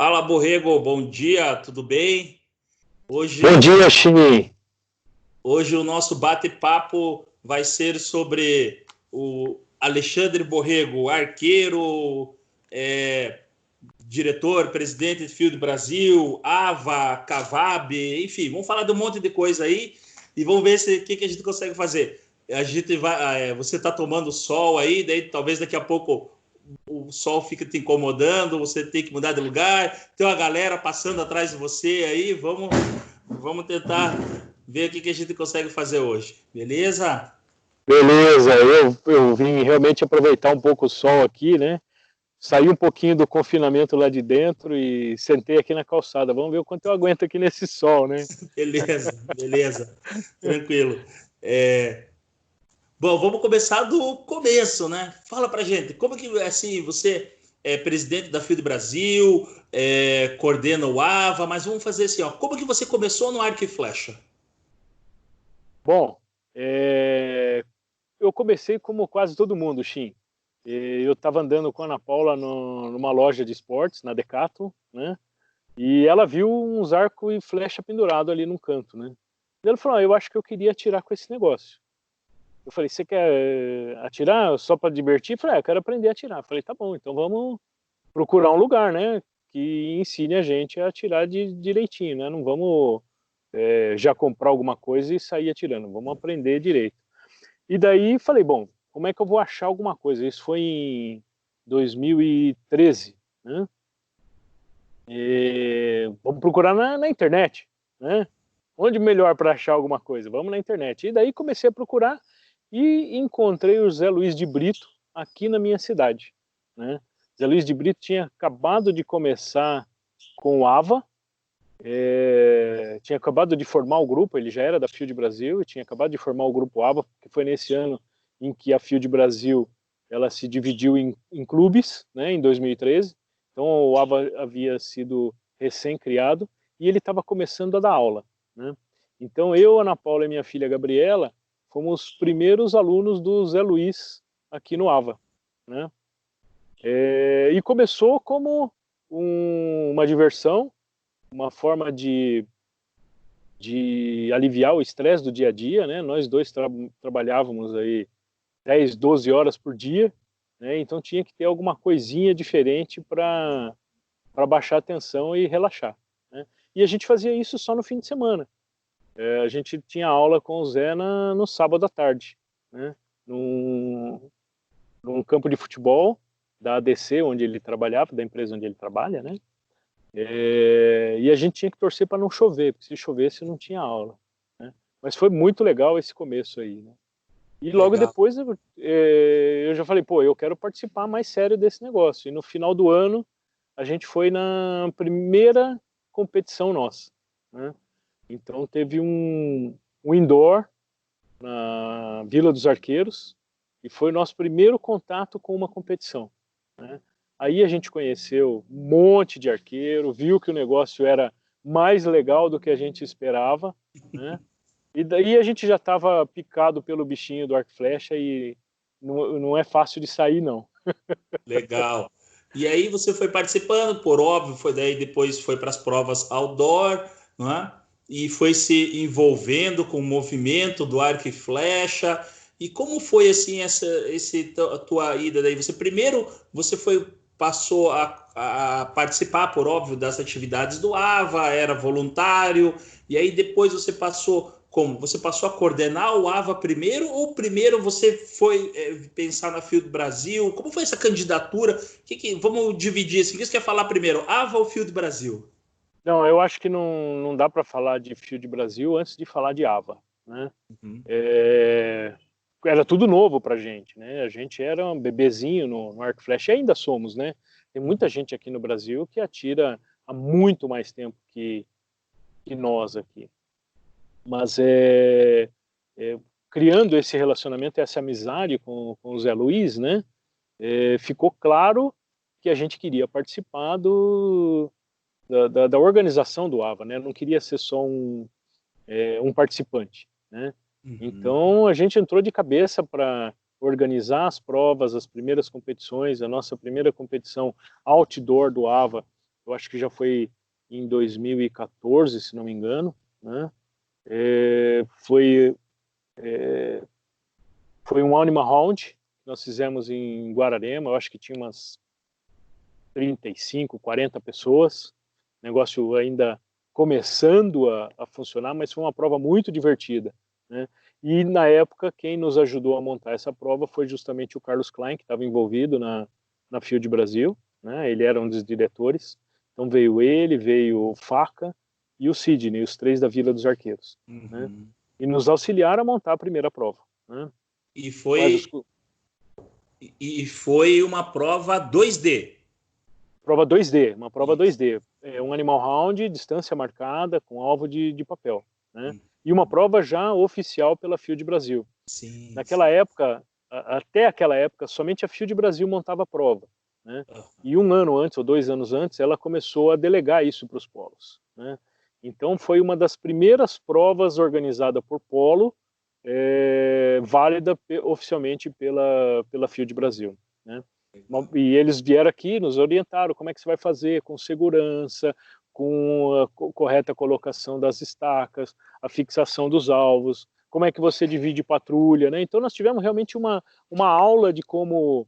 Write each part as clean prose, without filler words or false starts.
Fala, Borrego, bom dia, tudo bem? Bom Hoje, dia, Chini. hoje o nosso bate-papo vai ser sobre o Alexandre Borrego, arqueiro, é, diretor, presidente de Field Brasil, AVA, Cavab, enfim, vamos falar de um monte de coisa aí e vamos ver o que a gente consegue fazer. A gente vai, você está tomando sol aí, daí talvez daqui a pouco o sol fica te incomodando, você tem que mudar de lugar, tem uma galera passando atrás de você aí, vamos tentar ver o que a gente consegue fazer hoje, beleza? Beleza, eu vim realmente aproveitar um pouco o sol aqui, né? Saí um pouquinho do confinamento lá de dentro e sentei aqui na calçada. Vamos ver o quanto eu aguento aqui nesse sol, né? Beleza, beleza, tranquilo. Bom, vamos começar do começo, né? Fala pra gente, como que, assim, você é presidente da Field Brasil, coordena o AVA, mas vamos fazer assim, ó, como que você começou no arco e flecha? Bom, eu comecei como quase todo mundo, Shin. Eu estava andando com a Ana Paula numa loja de esportes, na Decathlon, né? E ela viu uns arco e flecha pendurado ali num canto, né? E ela falou, eu acho que eu queria atirar com esse negócio. Eu falei, você quer atirar só para divertir? Eu falei, eu quero aprender a atirar. Eu falei, tá bom, então vamos procurar um lugar, né, que ensine a gente a atirar direitinho, né? Não vamos já comprar alguma coisa e sair atirando, vamos aprender direito. E daí falei, bom, como é que eu vou achar alguma coisa? Isso foi em 2013, né? Vamos procurar na internet, né? Onde melhor para achar alguma coisa? Vamos na internet. E daí comecei a procurar e encontrei o Zé Luiz de Brito aqui na minha cidade, né? Zé Luiz de Brito tinha acabado de começar com o AVA, tinha acabado de formar o grupo, ele já era da Field Brasil e tinha acabado de formar o grupo AVA, que foi nesse ano em que a Field Brasil ela se dividiu em clubes, né, em 2013. Então o AVA havia sido recém-criado e ele estava começando a dar aula, né? Então eu, Ana Paula e minha filha Gabriela fomos os primeiros alunos do Zé Luiz aqui no AVA, né? E começou como uma diversão, uma forma de aliviar o estresse do dia a dia, né? Nós dois trabalhávamos aí 10, 12 horas por dia, né? Então tinha que ter alguma coisinha diferente para baixar a tensão e relaxar, né? E a gente fazia isso só no fim de semana. A gente tinha aula com o Zé no sábado à tarde, né? Num campo de futebol da ADC, onde ele trabalhava, da empresa onde ele trabalha, né? E a gente tinha que torcer para não chover, porque se chovesse não tinha aula, né? Mas foi muito legal esse começo aí, né? E logo Legal. depois eu já falei, pô, eu quero participar mais sério desse negócio. E no final do ano a gente foi na primeira competição nossa, né? Então teve um indoor na Vila dos Arqueiros e foi o nosso primeiro contato com uma competição, né? Aí a gente conheceu um monte de arqueiro, viu que o negócio era mais legal do que a gente esperava, né? E daí a gente já estava picado pelo bichinho do arco e flecha e não é fácil de sair, não. Legal. E aí você foi participando, por óbvio, foi daí depois foi para as provas outdoor, não é? E foi se envolvendo com o movimento do arco e flecha. E como foi assim a tua ida daí? Você primeiro você passou a participar, por óbvio, das atividades do AVA, era voluntário, e aí depois você passou como? Você passou a coordenar o AVA primeiro ou primeiro você foi pensar na Field Brasil? Como foi essa candidatura? Vamos dividir assim. O que você quer falar primeiro? AVA ou Field Brasil? Não, eu acho que não dá para falar de Field Brasil antes de falar de AVA, né? Uhum. Era tudo novo para a gente, né? A gente era um bebezinho no arco e flecha, e ainda somos, né? Tem muita gente aqui no Brasil que atira há muito mais tempo que nós aqui. Mas criando esse relacionamento, essa amizade com o Zé Luiz, né? Ficou claro que a gente queria participar da organização do AVA, né? Não queria ser só um participante, né? Uhum. Então a gente entrou de cabeça para organizar as provas, as primeiras competições. A nossa primeira competição outdoor do AVA eu acho que já foi em 2014, se não me engano, né? Foi um Animal Round que nós fizemos em Guararema, eu acho que tinha umas 35, 40 pessoas, negócio ainda começando a funcionar, mas foi uma prova muito divertida, né? E na época quem nos ajudou a montar essa prova foi justamente o Carlos Klein, que estava envolvido na Field Brasil, né? Ele era um dos diretores, então veio ele, veio o Faca e o Sidney, os 3 da Vila dos Arqueiros, né? E nos auxiliaram a montar a primeira prova, né? E foi uma prova 2D. Prova 2D, uma prova 2D. Um Animal Round, distância marcada, com alvo de papel, né? E uma prova já oficial pela Field Brasil. Sim, Naquela época, até aquela época, somente a Field Brasil montava a prova, né? E 1 ano antes, ou 2 anos antes, ela começou a delegar isso para os polos, né? Então foi uma das primeiras provas organizada por polo, válida oficialmente pela Field Brasil, né? E eles vieram aqui, nos orientaram como é que você vai fazer com segurança, com a correta colocação das estacas, a fixação dos alvos, como é que você divide patrulha, né? Então nós tivemos realmente uma aula de como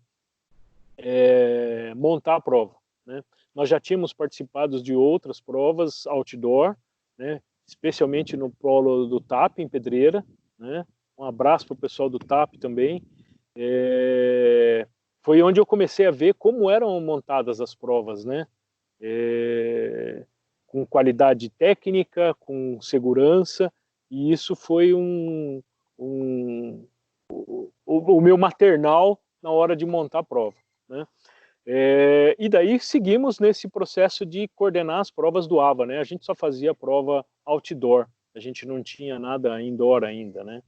montar a prova, né? Nós já tínhamos participado de outras provas outdoor, né? Especialmente no polo do TAP, em Pedreira, né? Um abraço para o pessoal do TAP também. Foi onde eu comecei a ver como eram montadas as provas, né? Com qualidade técnica, com segurança, e isso foi o meu maternal na hora de montar a prova, né? E daí seguimos nesse processo de coordenar as provas do AVA, né? A gente só fazia prova outdoor, a gente não tinha nada indoor ainda, né?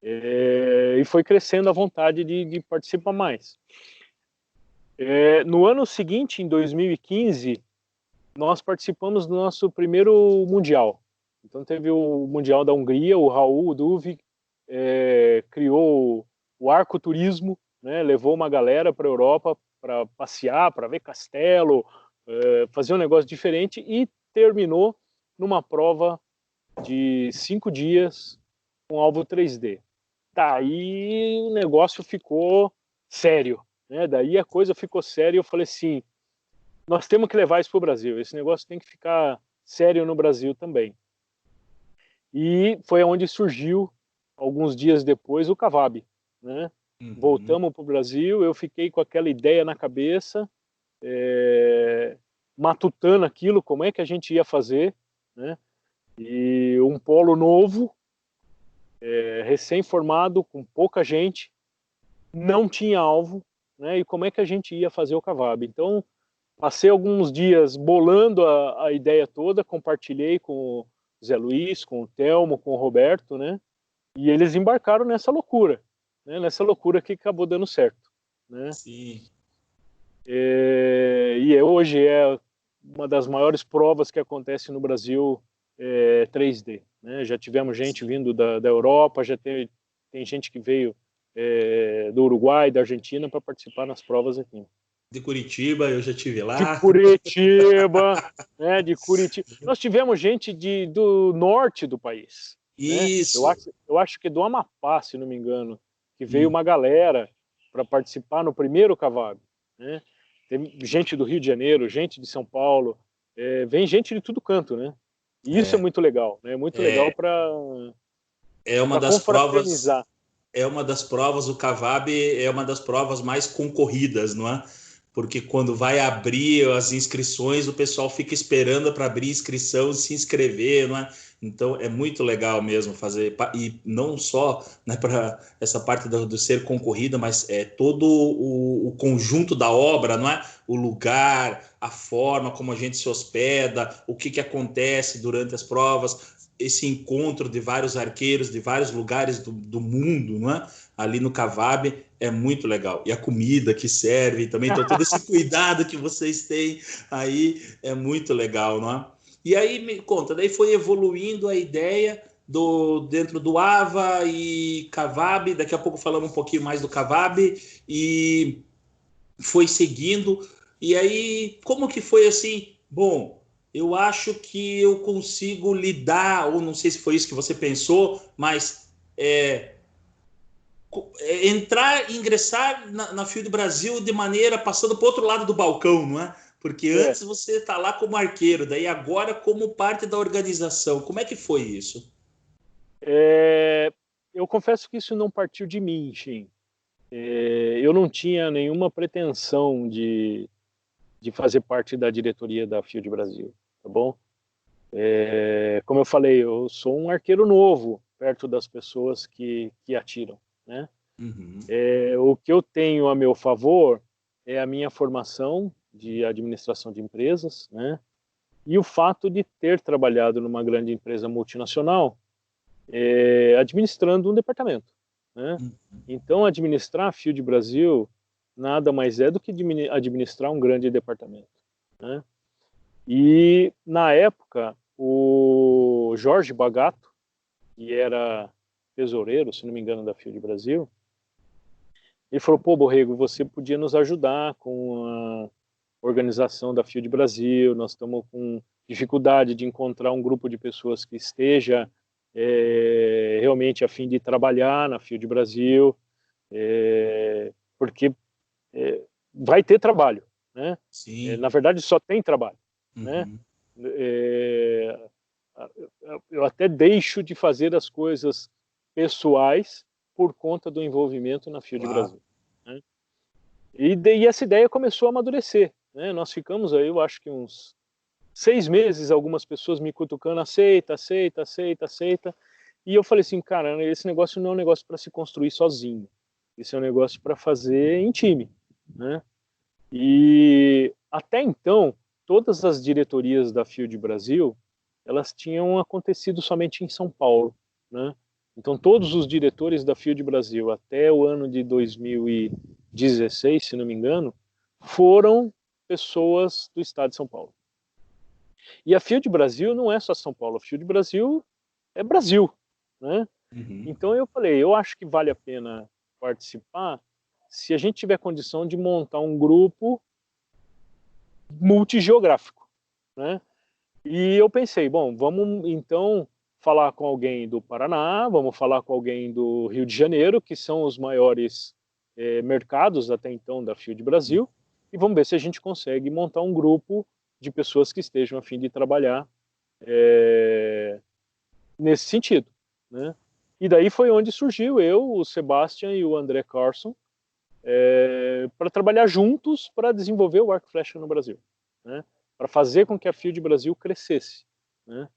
E foi crescendo a vontade de participar mais. No ano seguinte, em 2015, nós participamos do nosso primeiro Mundial. Então teve o Mundial da Hungria, o Raul Duvi criou o Arcoturismo, né? Levou uma galera para a Europa para passear, para ver castelo, fazer um negócio diferente, e terminou numa prova de 5 dias com alvo 3D. Daí o negócio ficou sério, né? Daí a coisa ficou séria e eu falei assim, nós temos que levar isso para o Brasil, esse negócio tem que ficar sério no Brasil também. E foi onde surgiu, alguns dias depois, o Cavab, né? Voltamos para o Brasil, eu fiquei com aquela ideia na cabeça, matutando aquilo, como é que a gente ia fazer, né? E um polo novo, recém-formado, com pouca gente, não tinha alvo, né? E como é que a gente ia fazer o Cavab? Então, passei alguns dias bolando a ideia toda, compartilhei com o Zé Luiz, com o Telmo, com o Roberto, né? E eles embarcaram nessa loucura, né? Nessa loucura que acabou dando certo, né? Sim. E hoje é uma das maiores provas que acontece no Brasil 3D, né? Já tivemos gente vindo da Europa, já tem gente que veio do Uruguai, da Argentina, para participar nas provas aqui. De Curitiba, eu já estive lá. De Curitiba, né? De Curitiba. Nós tivemos gente do norte do país. Isso. Né? Eu acho que do Amapá, se não me engano, que veio uma galera para participar no primeiro Cavab, né? Tem gente do Rio de Janeiro, gente de São Paulo, vem gente de tudo canto, né? E isso é muito legal, né? Muito legal para uma das confraternizar. provas. É uma das provas, o Cavab é uma das provas mais concorridas, não é? Porque quando vai abrir as inscrições, o pessoal fica esperando para abrir inscrição e se inscrever, não é? Então é muito legal mesmo fazer, e não só, né, para essa parte do ser concorrida, mas todo o conjunto da obra, não é? O lugar, a forma como a gente se hospeda, o que acontece durante as provas, esse encontro de vários arqueiros de vários lugares do mundo, não é? Ali no Cavab é muito legal. E a comida que serve também, então todo esse cuidado que vocês têm aí é muito legal, não é? E aí me conta, daí foi evoluindo a ideia dentro do AVA e Cavab, daqui a pouco falamos um pouquinho mais do Cavab, e foi seguindo. E aí, como que foi assim, Bom, eu acho que eu consigo lidar, ou não sei se foi isso que você pensou, mas entrar, ingressar na Field Brasil de maneira passando para o outro lado do balcão, não é? Porque É, antes você está lá como arqueiro, daí agora como parte da organização. Como é que foi isso? eu confesso que isso não partiu de mim, Shin. Eu não tinha nenhuma pretensão de fazer parte da diretoria da Field Brasil, tá bom? Como eu falei, eu sou um arqueiro novo perto das pessoas que atiram, né? Uhum. O que eu tenho a meu favor é a minha formação de administração de empresas, né? E o fato de ter trabalhado numa grande empresa multinacional, administrando um departamento, né? Então, administrar a Field Brasil nada mais é do que administrar um grande departamento, né? E, na época, o Jorge Bagato, que era tesoureiro, se não me engano, da Field Brasil, ele falou, pô, Borrego, você podia nos ajudar com a organização da Field Brasil, nós estamos com dificuldade de encontrar um grupo de pessoas que esteja realmente a fim de trabalhar na Field Brasil, porque vai ter trabalho, né? Sim. Na verdade, só tem trabalho, né? Uhum. É, eu até deixo de fazer as coisas pessoais por conta do envolvimento na Field Claro. Brasil, né? E daí essa ideia começou a amadurecer, né? Nós ficamos aí, eu acho que uns 6 meses, algumas pessoas me cutucando, aceita, aceita, aceita, aceita. E eu falei assim, cara, esse negócio não é um negócio para se construir sozinho. Esse é um negócio para fazer em time, né? E até então, todas as diretorias da Field Brasil, elas tinham acontecido somente em São Paulo, né? Então, todos os diretores da Field Brasil, até o ano de 2016, se não me engano, foram pessoas do estado de São Paulo. E a Field Brasil não é só São Paulo, a Field Brasil é Brasil, né? Uhum. Então eu falei, eu acho que vale a pena participar se a gente tiver condição de montar um grupo multigeográfico, né? E eu pensei, bom, vamos então falar com alguém do Paraná, vamos falar com alguém do Rio de Janeiro, que são os maiores mercados até então da Field Brasil, e vamos ver se a gente consegue montar um grupo de pessoas que estejam a fim de trabalhar nesse sentido, né? E daí foi onde surgiu eu, o Sebastian e o André Carson, para trabalhar juntos para desenvolver o arco e flecha no Brasil, né? Para fazer com que a Field Brasil crescesse, né?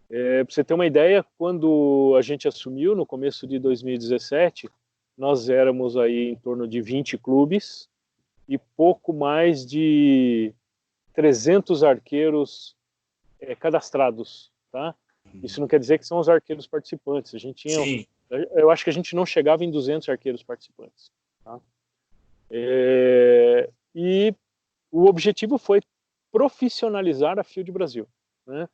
Para você ter uma ideia, quando a gente assumiu no começo de 2017, nós éramos aí em torno de 20 clubes e pouco mais de 300 arqueiros cadastrados, tá? Isso não quer dizer que são os arqueiros participantes. A gente tinha, Sim. eu acho que a gente não chegava em 200 arqueiros participantes, tá? E o objetivo foi profissionalizar a Field Brasil, né?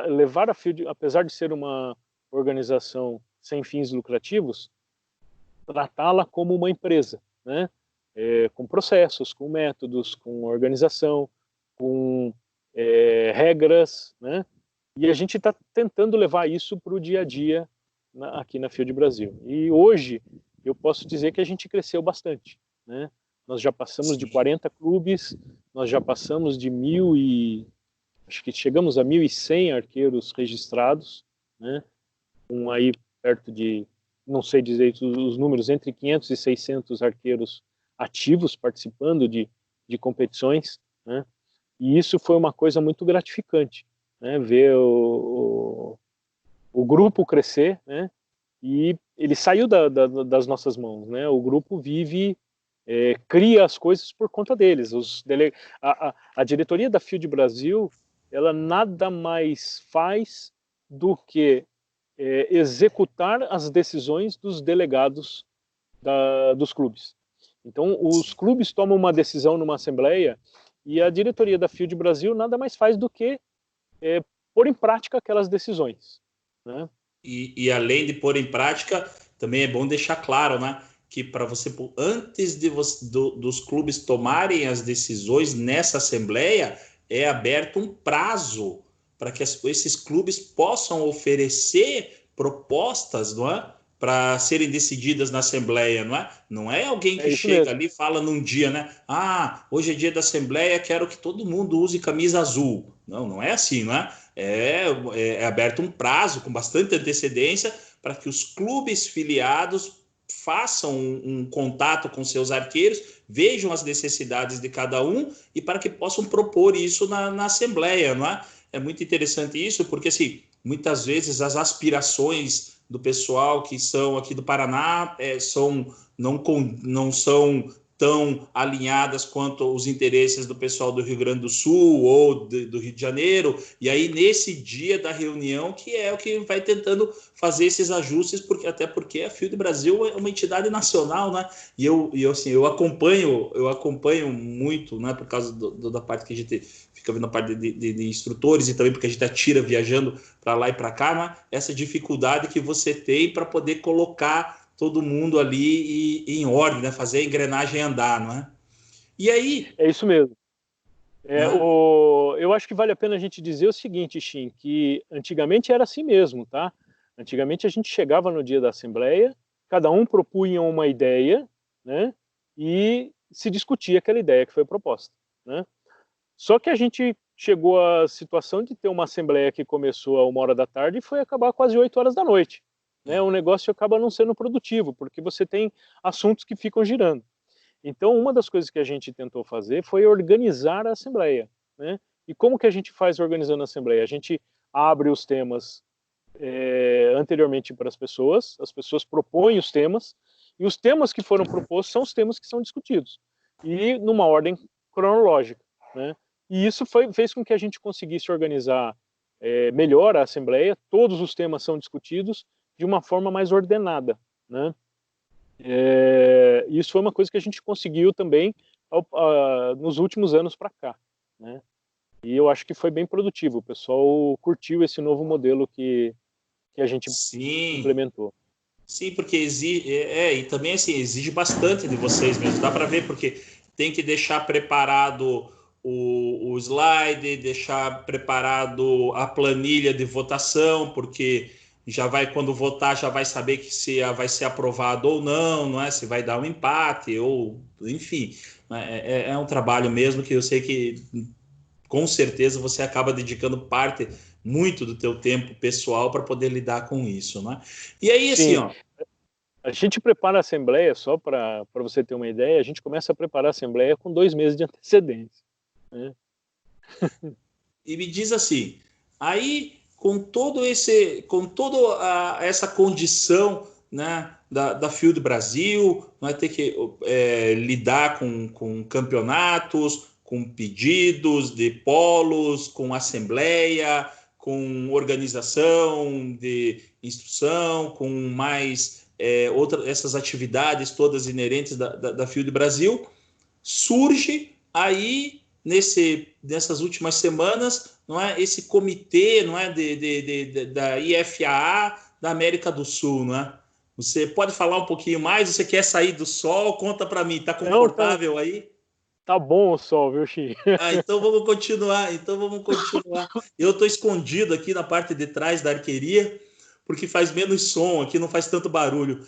Levar a Field, apesar de ser uma organização sem fins lucrativos, tratá-la como uma empresa, né? Com processos, com métodos, com organização, com regras, né? E a gente está tentando levar isso para o dia a dia aqui na Field Brasil. E hoje eu posso dizer que a gente cresceu bastante, né? Nós já passamos de Sim. 40 clubes, nós já passamos de acho que chegamos a 1.100 arqueiros registrados, né? Aí perto de, não sei dizer os números, entre 500 e 600 arqueiros ativos participando de competições, né? E isso foi uma coisa muito gratificante, né? Ver o grupo crescer, né? E ele saiu das nossas mãos, né? O grupo vive, cria as coisas por conta deles. A diretoria da Field Brasil, ela nada mais faz do que executar as decisões dos delegados dos clubes. Então, os clubes tomam uma decisão numa assembleia e a diretoria da Field Brasil nada mais faz do que pôr em prática aquelas decisões, né? E além de pôr em prática, também é bom deixar claro, né, que para você, antes de dos clubes tomarem as decisões nessa assembleia, é aberto um prazo para que esses clubes possam oferecer propostas, não é? Para serem decididas na Assembleia, não é? Não é alguém É que isso chega mesmo. ali e fala num dia, né? Ah, hoje é dia da Assembleia, quero que todo mundo use camisa azul. Não, não é assim, não é? É aberto um prazo com bastante antecedência para que os clubes filiados façam um contato com seus arqueiros, vejam as necessidades de cada um e para que possam propor isso na Assembleia, não é? É muito interessante isso, porque assim, muitas vezes as aspirações do pessoal que são aqui do Paraná não são tão alinhadas quanto os interesses do pessoal do Rio Grande do Sul ou do Rio de Janeiro, e aí nesse dia da reunião que é o que vai tentando fazer esses ajustes, até porque a Field Brasil é uma entidade nacional, né? Assim, eu acompanho muito, né, por causa da parte que a gente fica vendo a parte de instrutores e também porque a gente atira viajando para lá e para cá, né? Essa dificuldade que você tem para poder colocar todo mundo ali em ordem, né? Fazer a engrenagem andar, não é? E aí, É isso mesmo. né? Eu acho que vale a pena a gente dizer o seguinte, Shin, que antigamente era assim mesmo, tá? Antigamente a gente chegava no dia da Assembleia, cada um propunha uma ideia, né? E se discutia aquela ideia que foi proposta, né? Só que a gente chegou à situação de ter uma Assembleia que começou a 1 hora da tarde e foi acabar quase 8 horas da noite, né? O negócio acaba não sendo produtivo, porque você tem assuntos que ficam girando. Então, uma das coisas que a gente tentou fazer foi organizar a Assembleia, né? E como que a gente faz organizando a Assembleia? A gente abre os temas anteriormente para as pessoas propõem os temas, e os temas que foram propostos são os temas que são discutidos, e numa ordem cronológica, né? E isso fez com que a gente conseguisse organizar melhor a Assembleia, todos os temas são discutidos de uma forma mais ordenada, né? Isso foi uma coisa que a gente conseguiu também nos últimos anos para cá, né? E eu acho que foi bem produtivo. O pessoal curtiu esse novo modelo que a gente Sim, implementou. sim, porque exige, e também assim, exige bastante de vocês mesmo. Dá para ver, porque tem que deixar preparado o slide, deixar preparado a planilha de votação, porque já vai, quando votar, já vai saber que se vai ser aprovado ou não, não é? Se vai dar um empate, ou enfim. Né? É um trabalho mesmo que eu sei que com certeza você acaba dedicando parte muito do teu tempo pessoal para poder lidar com isso, né? E aí, assim, Sim, ó, a gente prepara a Assembleia, só para você ter uma ideia, a gente começa a preparar a Assembleia com 2 meses de antecedência, né? e me diz assim, aí com toda essa condição, né, da Field Brasil, vai ter que lidar com campeonatos, com pedidos de polos, com assembleia, com organização de instrução, com mais essas atividades todas inerentes da Field Brasil, surge aí nessas últimas semanas, não é, esse comitê, não é, da IFAA da América do Sul, não é? Você pode falar um pouquinho mais? Você quer sair do sol? Conta para mim, tá Não, confortável aí? tá bom o sol, viu, Xi? Ah, então vamos continuar. Então vamos continuar. Eu estou escondido aqui na parte de trás da arqueria, porque faz menos som aqui, não faz tanto barulho.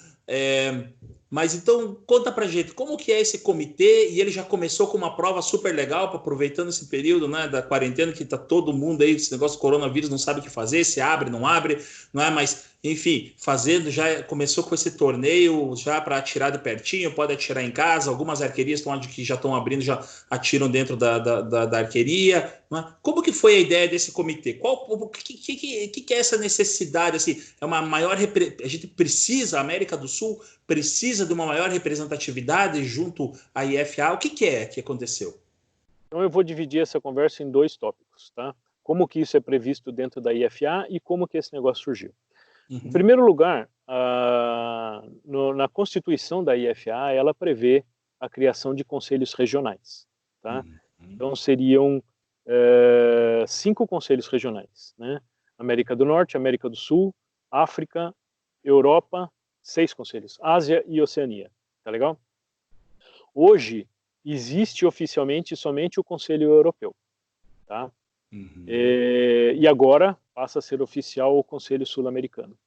Mas então conta pra gente como que é esse comitê, e ele já começou com uma prova super legal, aproveitando esse período, né, da quarentena, que tá todo mundo aí, esse negócio do coronavírus, não sabe o que fazer, se abre, não abre, não é? Mas enfim, fazendo, já começou com esse torneio já para atirar de pertinho, pode atirar em casa, algumas arquerias que já estão abrindo, já atiram dentro da arqueria. Não é? Como que foi a ideia desse comitê? O que é essa necessidade? Assim, é uma maior a gente precisa, a América do Sul precisa de uma maior representatividade junto à IFA. O que é que aconteceu? Então eu vou dividir essa conversa em 2 tópicos, tá? Como que isso é previsto dentro da IFA e como que esse negócio surgiu. Em Uhum, primeiro lugar, na Constituição da IFA, ela prevê a criação de conselhos regionais, tá? uhum, Então seriam 5 conselhos regionais, né? América do Norte, América do Sul, África, Europa, 6 conselhos, Ásia e Oceania, tá legal? Hoje existe oficialmente somente o Conselho Europeu, tá? Uhum. E agora passa a ser oficial o Conselho Sul-Americano.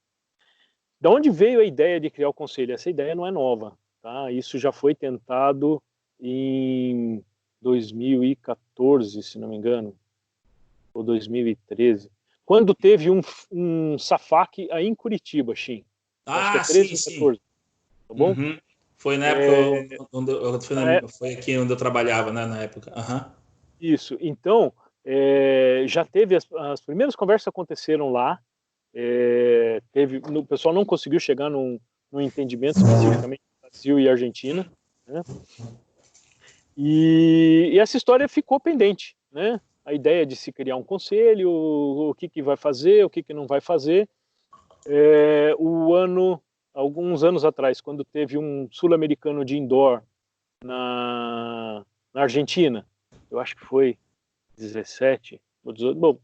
Da onde veio a ideia de criar o Conselho? Essa ideia não é nova, tá? Isso já foi tentado em 2014, se não me engano, ou 2013, quando teve um SAFAC aí em Curitiba, Shin. Acho que é 13 Sim, ou sim. 14, tá bom? Uhum. Foi na época foi aqui onde eu trabalhava, né, na época. Uhum. Isso. Então, já teve as primeiras conversas aconteceram lá. O pessoal não conseguiu chegar num entendimento especificamente Brasil e Argentina, né? E essa história ficou pendente, né? A ideia de se criar um conselho, o que vai fazer, o que não vai fazer. Alguns anos atrás, quando teve um sul-americano de indoor na Argentina, eu acho que foi 17 ou 18, bom,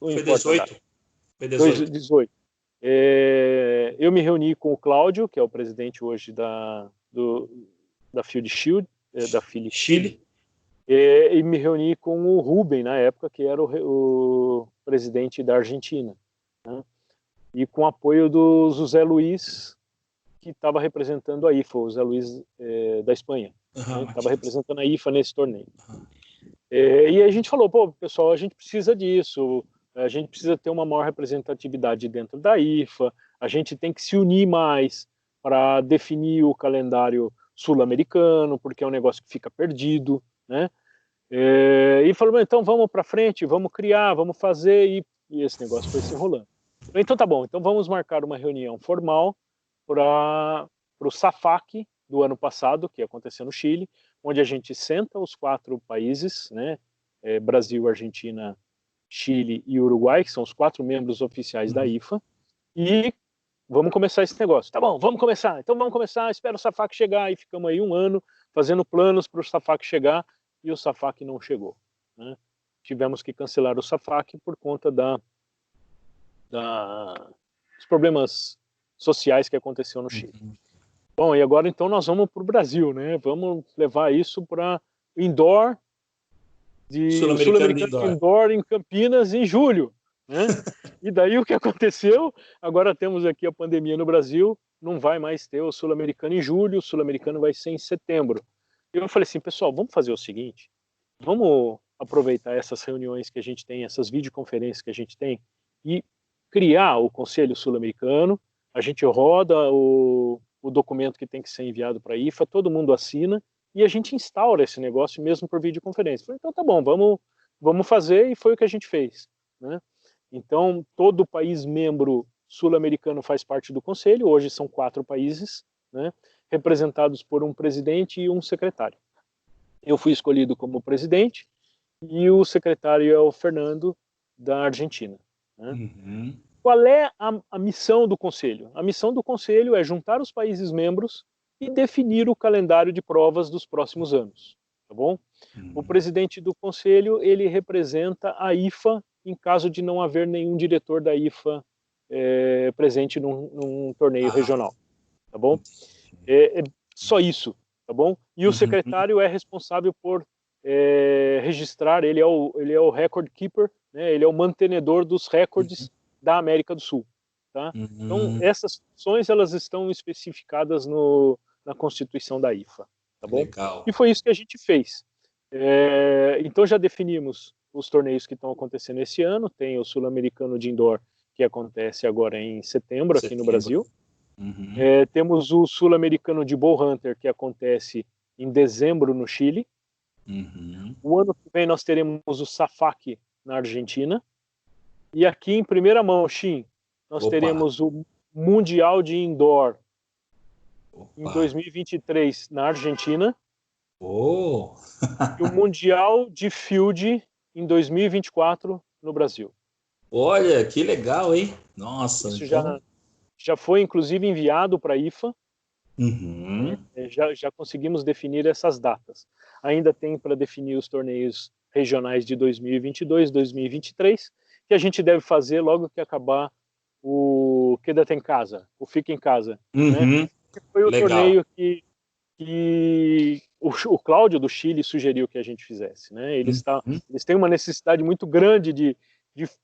não Foi importa a data, 18. Foi 18. 18. Eu me reuni com o Cláudio, que é o presidente hoje da Field Shield, da Philly Chile, e me reuni com o Rubem, na época, que era o presidente da Argentina, né? E com o apoio do José Luiz, que estava representando a IFA, o José Luiz da Espanha, né? Estava representando a IFA nesse torneio. E aí a gente falou, pô, pessoal, a gente precisa disso, a gente precisa ter uma maior representatividade dentro da IFA, a gente tem que se unir mais para definir o calendário sul-americano, porque é um negócio que fica perdido, né? E falou, então vamos para frente, vamos criar, vamos fazer, e esse negócio foi se enrolando. Então tá bom, então vamos marcar uma reunião formal para o SAFAC do ano passado, que aconteceu no Chile, onde a gente senta os 4 países, né, Brasil, Argentina, Chile e Uruguai, que são os 4 membros oficiais da IFA, e vamos começar esse negócio. Tá bom, vamos começar. Então vamos começar, espera o SAFAC chegar, e ficamos aí um ano fazendo planos para o SAFAC chegar, e o SAFAC não chegou, né? Tivemos que cancelar o SAFAC por conta dos problemas sociais que aconteceu no Chile. Bom, e agora então nós vamos para o Brasil, né? Vamos levar isso para indoor, o Sul-Americano de Sul-Americano de indoor. indoor em Campinas em julho, né? E daí o que aconteceu? Agora temos aqui a pandemia no Brasil, não vai mais ter o Sul-Americano em julho, o Sul-Americano vai ser em setembro. E eu falei assim, pessoal, vamos fazer o seguinte, vamos aproveitar essas reuniões que a gente tem, essas videoconferências que a gente tem, e criar o Conselho Sul-Americano, a gente roda o documento que tem que ser enviado para a IFA, todo mundo assina, e a gente instaura esse negócio mesmo por videoconferência. Falei, então tá bom, vamos fazer, e foi o que a gente fez, né? Então, todo país membro sul-americano faz parte do Conselho, hoje são 4 países, né, representados por um presidente e um secretário. Eu fui escolhido como presidente, e o secretário é o Fernando, da Argentina, né? Uhum. Qual é a missão do Conselho? A missão do Conselho é juntar os países membros e definir o calendário de provas dos próximos anos, tá bom? O presidente do Conselho, ele representa a IFA em caso de não haver nenhum diretor da IFA presente num torneio regional, tá bom? É só isso, tá bom? E o secretário é responsável por registrar, ele é o record keeper, né? Ele é o mantenedor dos recordes da América do Sul, tá? Então, essas funções, elas estão especificadas na Constituição da IFA, tá bom? Legal. E foi isso que a gente fez. Então, já definimos os torneios que estão acontecendo esse ano, tem o Sul-Americano de Indoor, que acontece agora em setembro, aqui no Brasil. Temos o Sul-Americano de Bull Hunter, que acontece em dezembro no Chile. O ano que vem nós teremos o SAFAC na Argentina. E aqui em primeira mão, Shin, nós teremos o Mundial de Indoor em 2023 na Argentina. E o Mundial de Field em 2024 no Brasil. Olha, que legal, hein? Nossa, isso então... já foi inclusive enviado para a IFA. Já conseguimos definir essas datas. Ainda tem para definir os torneios regionais de 2022, 2023, que a gente deve fazer logo que acabar o Quédate em Casa, o Fica em Casa, né? Que foi o Legal. torneio que que o Cláudio do Chile sugeriu que a gente fizesse, né? Eles têm uma necessidade muito grande de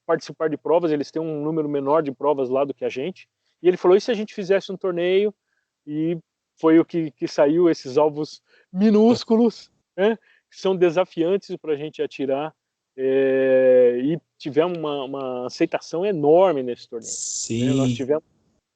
participar de provas, eles têm um número menor de provas lá do que a gente, e ele falou, e se a gente fizesse um torneio? E foi o que saiu, esses alvos minúsculos, né? Que são desafiantes para a gente atirar, e tivemos uma aceitação enorme nesse torneio. Sim. Né? Nós tivemos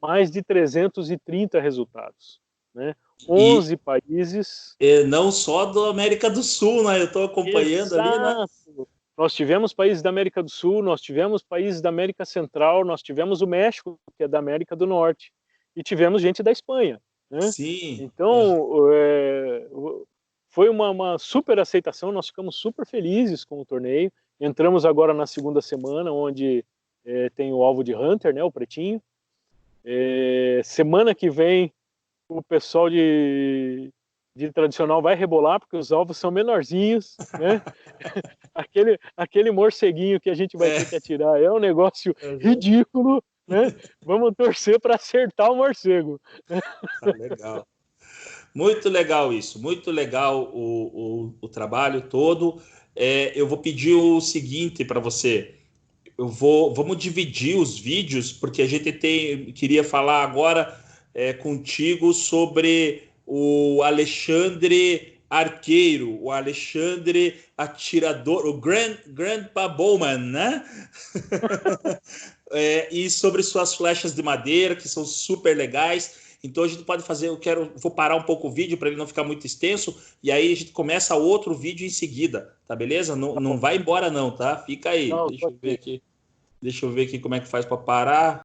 mais de 330 resultados, né? 11 países. Não só da América do Sul, né? Eu estou acompanhando. Exato. Ali, né? Nós tivemos países da América do Sul, nós tivemos países da América Central, nós tivemos o México, que é da América do Norte, e tivemos gente da Espanha. Né? Sim. Então, foi uma super aceitação, nós ficamos super felizes com o torneio. Entramos agora na segunda semana, onde tem o alvo de Hunter, né, o pretinho. Semana que vem, o pessoal de tradicional vai rebolar, porque os alvos são menorzinhos, né? aquele morceguinho que a gente vai ter que atirar é um negócio ridículo, né? Vamos torcer para acertar o morcego. Legal. Muito legal isso, muito legal o trabalho todo. Eu vou pedir o seguinte para você. Vamos dividir os vídeos, porque a gente queria falar agora contigo sobre o Alexandre Arqueiro, o Alexandre Atirador, o Grandpa Bowman, né? E sobre suas flechas de madeira, que são super legais. Então a gente pode fazer, vou parar um pouco o vídeo para ele não ficar muito extenso, e aí a gente começa outro vídeo em seguida, tá beleza? Não vai embora não, tá? Fica aí. Deixa eu ver aqui como é que faz para parar.